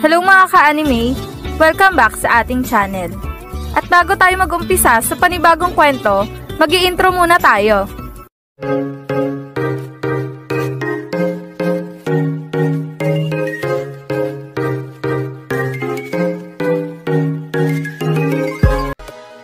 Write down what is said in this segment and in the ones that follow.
Hello mga ka-anime! Welcome back sa ating channel. At bago tayo mag-umpisa sa panibagong kwento, mag-i-intro muna tayo.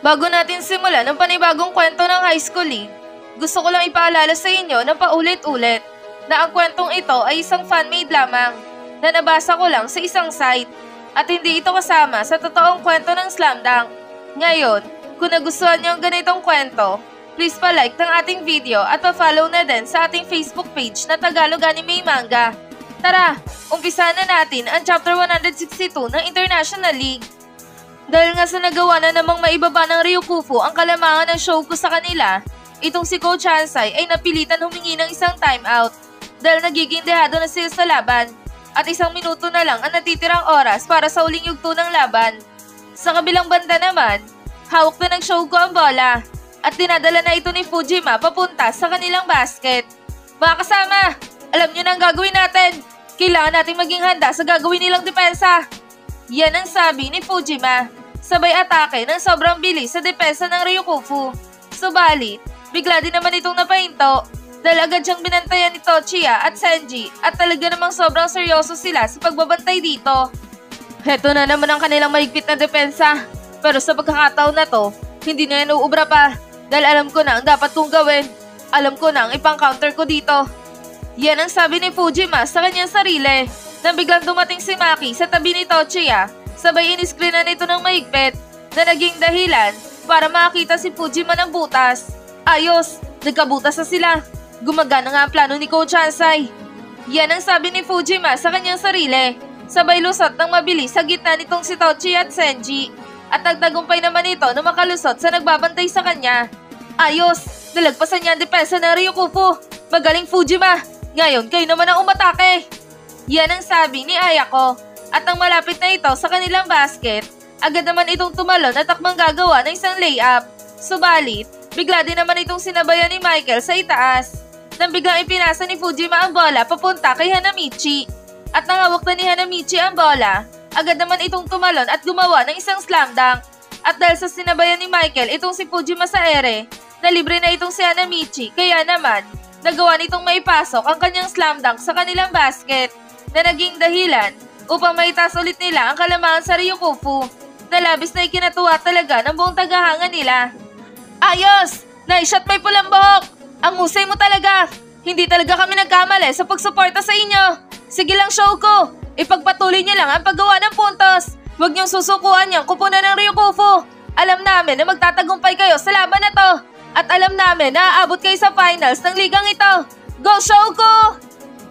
Bago natin simulan ang panibagong kwento ng high school gusto ko lang ipaalala sa inyo na paulit-ulit na ang kwentong ito ay isang fan-made lamang na nabasa ko lang sa isang site at hindi ito kasama sa totoong kwento ng Slam Dunk. Ngayon, kung nagustuhan niyo ang ganitong kwento, please pa-like ng ating video at pa-follow na din sa ating Facebook page na Tagalog Anime Manga. Tara, umpisa na natin ang Chapter 162 ng International League. Dahil nga sa nagawa na namang maibaba ng Ryukufu ang kalamangan ng Shouko sa kanila, itong si Coach Hansai ay napilitan humingi ng isang timeout dahil nagiging dehado na sila sa laban. At 1 minuto na lang ang natitirang oras para sa uling yugto ng laban. Sa kabilang banda naman, hawak na ng Shouko ang bola at dinadala na ito ni Fujima papunta sa kanilang basket. Mga kasama, alam nyo na ang gagawin natin. Kailangan natin maging handa sa gagawin nilang depensa. Yan ang sabi ni Fujima. Sabay atake ng sobrang bilis sa depensa ng Ryukufu. Subalit, bigla din naman itong napahinto. Dahil agad siyang binantayan ni Tochiya at Senji at talaga namang sobrang seryoso sila sa pagbabantay dito. Heto na naman ang kanilang mahigpit na depensa. Pero sa pagkakataon na to, hindi na yan uubra pa. Dahil alam ko na ang dapat kong gawin. Alam ko na ang ipang-counter ko dito. Yan ang sabi ni Fujima sa kanyang sarili. Nang biglang dumating si Maki sa tabi ni Tochiya, sabay iniskrin na nito ng mahigpit na naging dahilan para makita si Fujima ng butas. Ayos, nagkabutas na sila. Gumagana nga ang plano ni Coach Hansai. Yan ang sabi ni Fujima sa kanyang sarili. Sabay lusot ng mabilis sa gitna nitong si Tochi at Senji. At nagtagumpay naman ito na makalusot sa nagbabantay sa kanya. Ayos! Nalagpasan niya ang depensa ng Ryukufu. Magaling Fujima! Ngayon kayo naman ang umatake! Yan ang sabi ni Ayako. At nang malapit na ito sa kanilang basket, agad naman itong tumalon at takbang gagawa ng isang layup. Subalit, bigla din naman itong sinabayan ni Michael sa itaas. Nang biglang ipinasa ni Fujima ang bola papunta kay Hanamichi. At nang hawak na ni Hanamichi ang bola, agad naman itong tumalon at gumawa ng isang slam dunk. At dahil sa sinabayan ni Michael itong si Fujima sa ere, na libre na itong si Hanamichi, kaya naman, nagawa nitong maipasok ang kanyang slam dunk sa kanilang basket na naging dahilan upang maitas ulit nila ang kalamangan sa Ryukufu na labis na ikinatuwa talaga ng buong tagahanga nila. Ayos! Naishot may pulang buhok! Ang husay mo talaga! Hindi talaga kami nagkamali sa pagsuporta sa inyo! Sige lang, Shouko! Ipagpatuloy niyo lang ang paggawa ng puntos! Huwag niyong susukuan niyang kupunan ng Ryukufu! Alam namin na magtatagumpay kayo sa laban na to! At alam namin na aabot kayo sa finals ng ligang ito! Go, Shouko!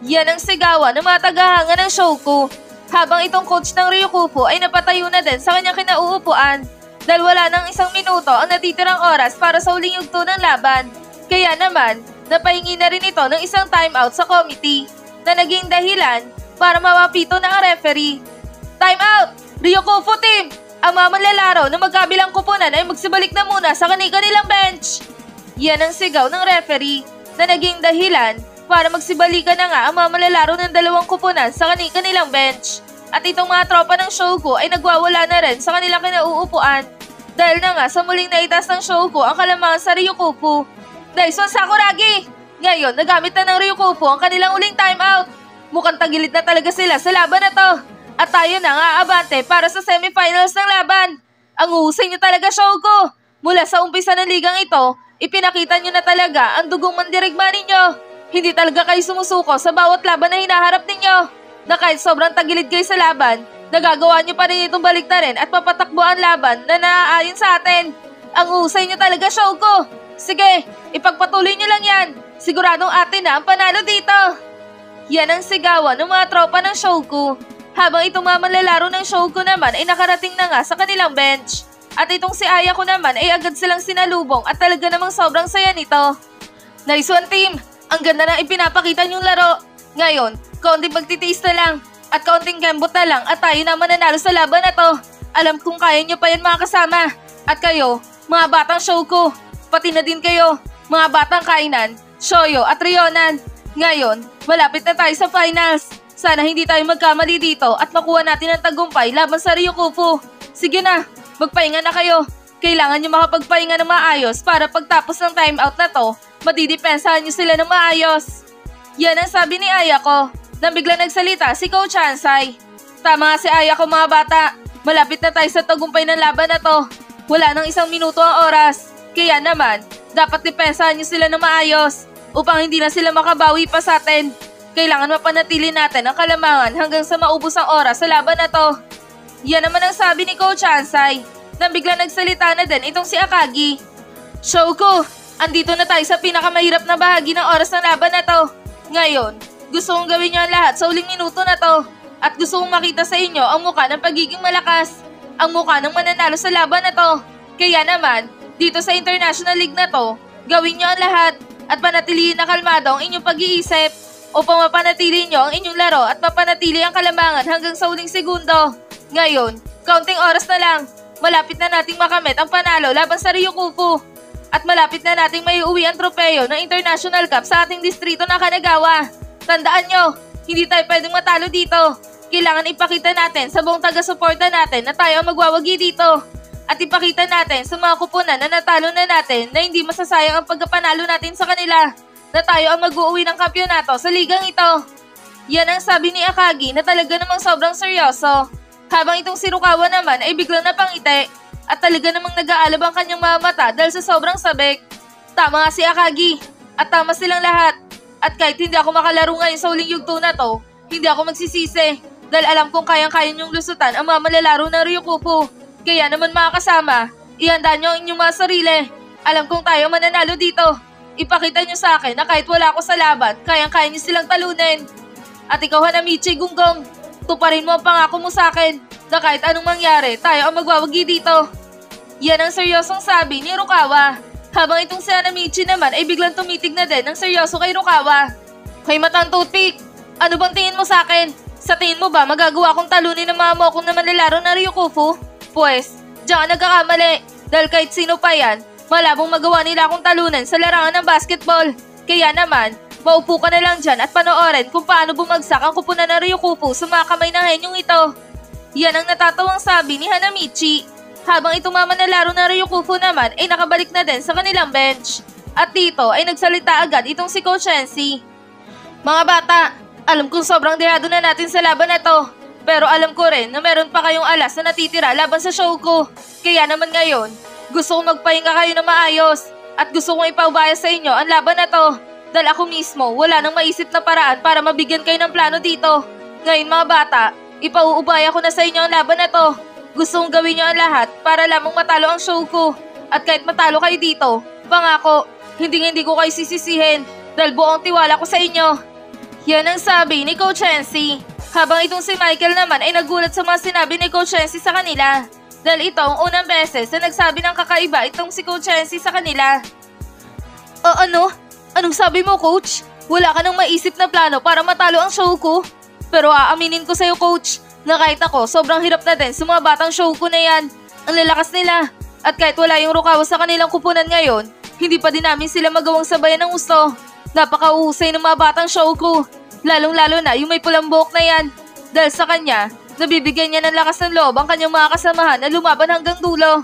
Yan ang sigawan ng mga tagahanga ng Shouko. Habang itong coach ng Ryukufu ay napatayo na din sa kanyang kinauupuan. Dahil wala nang 1 minuto ang natitirang oras para sa uling yugto ng laban. Kaya naman, napahingi na rin ito ng isang timeout sa committee na naging dahilan para mawapito na ang referee. Timeout! Ryukufu team! Ang mga manlalaro na magkabilang kupunan ay magsibalik na muna sa kanilang bench. Yan ang sigaw ng referee na naging dahilan para magsibalikan na nga ang mga manlalaro ng 2 kupunan sa kanilang bench. At itong mga tropa ng Shouko ay nagwawala na rin sa kanilang kinauupuan. Dahil na nga sa muling naitas ng Shouko ang kalamangan sa Ryukufu. Daison Sakuragi! Ngayon, nagamit na ng Ryukufu ang kanilang uling timeout. Mukhang tagilid na talaga sila sa laban na to. At tayo na nga aabante para sa semifinals ng laban. Ang uhusay niyo talaga, Shouko. Mula sa umpisa ng ligang ito, ipinakita niyo na talaga ang dugong mandirigma ninyo. Hindi talaga kayo sumusuko sa bawat laban na hinaharap ninyo. Na kahit sobrang tagilid kayo sa laban, nagagawa niyo pa rin itong baliktarin at papatakbo ang laban na naaayon sa atin. Ang uhusay niyo talaga, Shouko. Sige, ipagpatuloy niyo lang yan. Siguradong atin na ang panalo dito. Yan ang sigawan ng mga tropa ng Shouko. Habang itong mga manlalaro ng Shouko naman ay nakarating na nga sa kanilang bench. At itong si Ayako naman ay agad silang sinalubong at talaga namang sobrang saya nito. Nice one, team! Ang ganda na ipinapakita niyong laro. Ngayon, kaunting magtitiis na lang at kaunting kembot na lang at tayo na mananalo sa laban na to. Alam kong kaya niyo pa yan mga kasama. At kayo, mga batang Shouko, pati na din kayo, mga batang Kainan, Shoyo at Ryonan. Ngayon, malapit na tayo sa finals. Sana hindi tayo magkamali dito at makuha natin ang tagumpay laban sa Ryukufu. Sige na, magpahinga na kayo. Kailangan nyo makapagpahinga ng maayos para pagtapos ng timeout na to, madidepensahan nyo sila ng maayos. Yan ang sabi ni Ayako, nang bigla nagsalita si Coach Hansai. Tama nga si Ayako mga bata, malapit na tayo sa tagumpay ng laban na to. Wala nang 1 minuto ang oras, kaya naman, dapat depensahan nyo sila ng maayos upang hindi na sila makabawi pa sa atin. Kailangan mapanatili natin ang kalamangan hanggang sa maubos ang oras sa laban na to. Yan naman ang sabi ni Coach Hansai, nang bigla nagsalita na din itong si Akagi. Shouko, andito na tayo sa pinakamahirap na bahagi ng oras ng laban na to. Ngayon, gusto kong gawin nyo ang lahat sa uling minuto na to. At gusto kong makita sa inyo ang mukha ng pagiging malakas. Ang mukha ng mananalo sa laban na to. Kaya naman, dito sa International League na to, gawin nyo ang lahat at panatilihin na kalmado ang inyong pag-iisip upang mapanatili nyo ang inyong laro at mapanatili ang kalamangan hanggang sa uling segundo. Ngayon, counting oras na lang. Malapit na nating makamit ang panalo laban sa Ryukufu. At malapit na nating maiuwi ang tropeyo ng International Cup sa ating distrito ng Kanagawa. Tandaan nyo, hindi tayo pwedeng matalo dito. Kailangan ipakita natin sa buong taga-suporta natin na tayo ang magwawagi dito. At ipakita natin sa mga kupunan na natalo na natin na hindi masasayang ang pagkapanalo natin sa kanila. Na tayo ang mag-uuwi ng kampyonato sa ligang ito. Yan ang sabi ni Akagi na talaga namang sobrang seryoso. Habang itong si Rukawa naman ay biglang napangiti at talaga namang nag-aalab ang kanyang mga mata dahil sa sobrang sabik. Tama nga si Akagi at tama silang lahat. At kahit hindi ako makalaro ngayon sa uling yugto na to, hindi ako magsisisi dahil alam kong kayang-kaya niyong lusutan ang mga malalaro ng Ryukufu. Kaya naman mga kasama, ihanda niyo ang inyong mga sarili. Alam kong tayo mananalo dito. Ipakita niyo sa akin na kahit wala ako sa laban, kayang-kaya niyo silang talunin. At ikaw Hanamichi Gunggong, tuparin mo ang pangako mo sa akin na kahit anong mangyari, tayo ang magwawagi dito. Yan ang seryosong sabi ni Rukawa. Habang itong si Hanamichi naman ay biglang tumitig na din ng seryoso kay Rukawa. Hoy matang toothpick, ano bang tingin mo sa akin? Sa tingin mo ba magagawa kong talunin ng mga mokong na manlalaro na Ryukufu? Pues, diyan ka nagkakamali dahil kahit sino pa yan, malabong magawa nila akong talunan sa larangan ng basketball. Kaya naman, maupo ka na lang dyan at panoorin kung paano bumagsak ang kupunan ng Ryukufu sa mga kamay ng henyong ito. Yan ang natatawang sabi ni Hanamichi. Habang itong mga manlalaro ng Ryukufu naman ay nakabalik na din sa kanilang bench. At dito ay nagsalita agad itong si Coach Sensei. Mga bata, alam kong sobrang dehado na natin sa laban na to. Pero alam ko rin na meron pa kayong alas na natitira laban sa show ko. Kaya naman ngayon, gusto kong magpahinga kayo na maayos at gusto kong ipaubaya sa inyo ang laban na to dahil ako mismo wala nang maisip na paraan para mabigyan kayo ng plano dito. Ngayon mga bata, ipauubaya ko na sa inyo ang laban na to. Gusto kong gawin nyo ang lahat para lamang matalo ang show ko. At kahit matalo kayo dito, pangako, hindi ko kayo sisisihin dahil buong tiwala ko sa inyo. Yan ang sabi ni Coach Sensei. Habang itong si Michael naman ay nagulat sa mga sinabi ni Coach Sensei sa kanila. Dahil ito ang unang beses na nagsabi ng kakaiba itong si Coach Sensei sa kanila. Ano? Anong sabi mo, Coach? Wala ka nang maisip na plano para matalo ang show ko? Pero aaminin ko sa'yo, Coach, na kahit ako, sobrang hirap na din sa mga batang show ko na yan. Ang lalakas nila. At kahit wala yung Rukawa sa kanilang kupunan ngayon, hindi pa din namin sila magawang sabayan ng gusto. Napakahusay ng mga batang show ko. Lalong-lalo na yung may pulang buhok na yan. Dahil sa kanya, nabibigyan niya ng lakas ng loob ang kanyang mga kasamahan na lumaban hanggang dulo.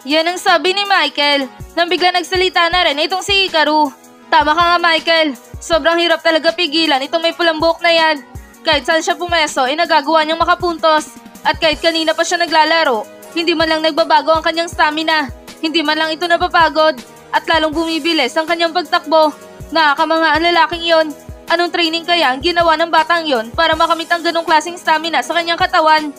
Yan ang sabi ni Michael, nang bigla nagsalita na rin itong si Hikaru. Tama ka nga Michael, sobrang hirap talaga pigilan itong may pulang buhok na yan. Kahit saan siya pumeso ay nagagawa niyang makapuntos. At kahit kanina pa siya naglalaro, hindi man lang nagbabago ang kanyang stamina. Hindi man lang ito napapagod. At lalong bumibilis ang kanyang pagtakbo. Nakakamanga ang lalaking yon. Anong training kaya ang ginawa ng batang yon para makamit ang ganong klaseng stamina sa kanyang katawan?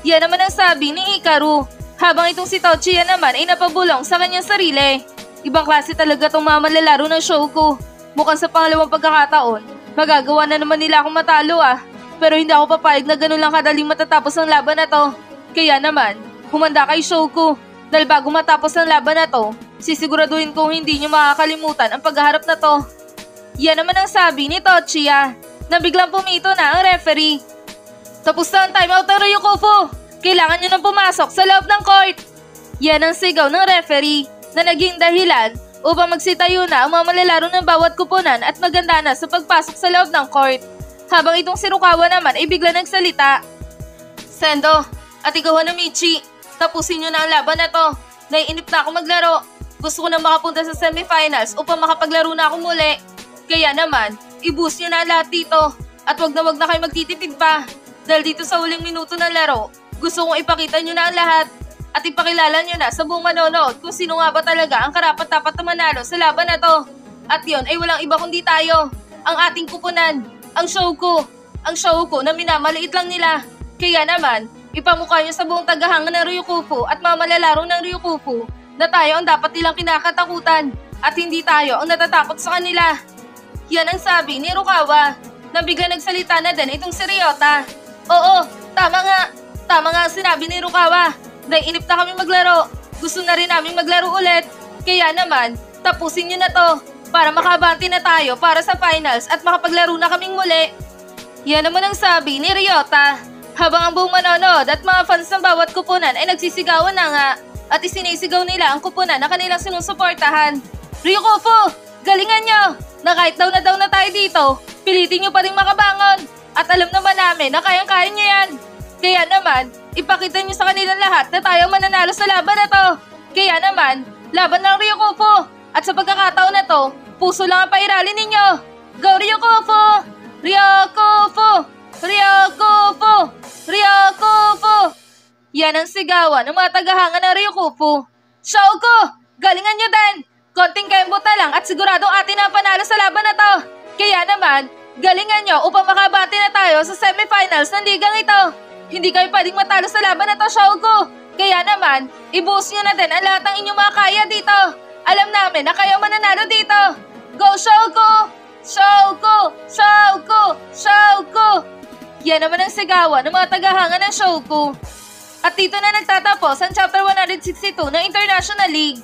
Yan naman ang sabi ni Hikaru. Habang itong si Tochiya naman ay napabulong sa kanyang sarili. Ibang klase talaga itong mga manlalaro ng show ko. Mukhang sa pangalawang pagkakataon, magagawa na naman nila akong matalo Pero hindi ako papayag na ganun lang kadaling matatapos ang laban na to. Kaya naman, humanda kay show ko. Dahil bago matapos ang laban na to, sisiguraduhin kong hindi nyo makakalimutan ang paghaharap na to. Yan naman ang sabi ni Tochiya, na biglang pumito na ang referee. Tapos na ang timeout ng Ryukufu! Kailangan nyo nang pumasok sa loob ng court! Yan ang sigaw ng referee na naging dahilan upang magsitayo na ang mga malalaro ng bawat kupunan at maganda na sa pagpasok sa loob ng court. Habang itong si Rukawa naman ay bigla nagsalita. Sendo, at ikaw Hanamichi, tapusin nyo na ang laban na to. Naiinip na ako maglaro. Gusto ko na makapunta sa semifinals upang makapaglaro na ako muli. Kaya naman, i-boost nyo na lahat dito. At wag na kayo magtitipid pa. Dahil dito sa huling minuto ng laro, gusto kong ipakita nyo na ang lahat. At ipakilala nyo na sa buong manonood kung sino nga ba talaga ang karapat-dapat na manalo sa laban na to. At yon ay walang iba kundi tayo. Ang ating kupunan, ang Shouko. Ang Shouko na minamaliit lang nila. Kaya naman, ipamukha nyo sa buong tagahanga ng Ryukufu at mamalalaro ng Ryukufu na tayo ang dapat nilang kinakatakutan at hindi tayo ang natatakot sa kanila. Yan ang sabi ni Rukawa na bigla nagsalita na din itong si Ryota. Oo, tama nga. Tama nga ang sinabi ni Rukawa. Naiinip na kami maglaro. Gusto na rin namin maglaro ulit. Kaya naman, tapusin nyo na to para makabati na tayo para sa finals at makapaglaro na kaming muli. Yan naman ang sabi ni Ryota. Habang ang buong manonood at mga fans ng bawat kupunan ay nagsisigawan na nga at isinisigaw nila ang kupunan na kanilang sinusuportahan. Ryukufu, galingan nyo! Na kahit daw na tayo dito, pilitin nyo pa rin makabangon. At alam naman namin na kayang-kaya nyo yan. Kaya naman, ipakita nyo sa kanilang lahat na tayo mananalo sa laban na to. Kaya naman, laban ng Ryukufu. At sa pagkakataon na to, puso lang ang pairalin ninyo. Go Ryukufu! Ryukufu! Ryukufu! Ryukufu! Yan ang sigawan ng mga tagahanga ng Ryukufu. Shouko! Galingan nyo din! Konting kembot na lang at siguradong atin na panalo sa laban na to. Kaya naman, galingan nyo upang makabati na tayo sa semifinals ng ligang ito. Hindi kayo pwedeng matalo sa laban na to, Shouko. Kaya naman, i-boost nyo na din ang lahat ng inyong mga kaya dito. Alam namin na kayo mananalo dito. Go, Shouko! Shouko! Shouko! Shouko! Yan naman ang sigawan ng mga tagahanga ng Shouko. At dito na nagtatapos ang Chapter 162 ng International League.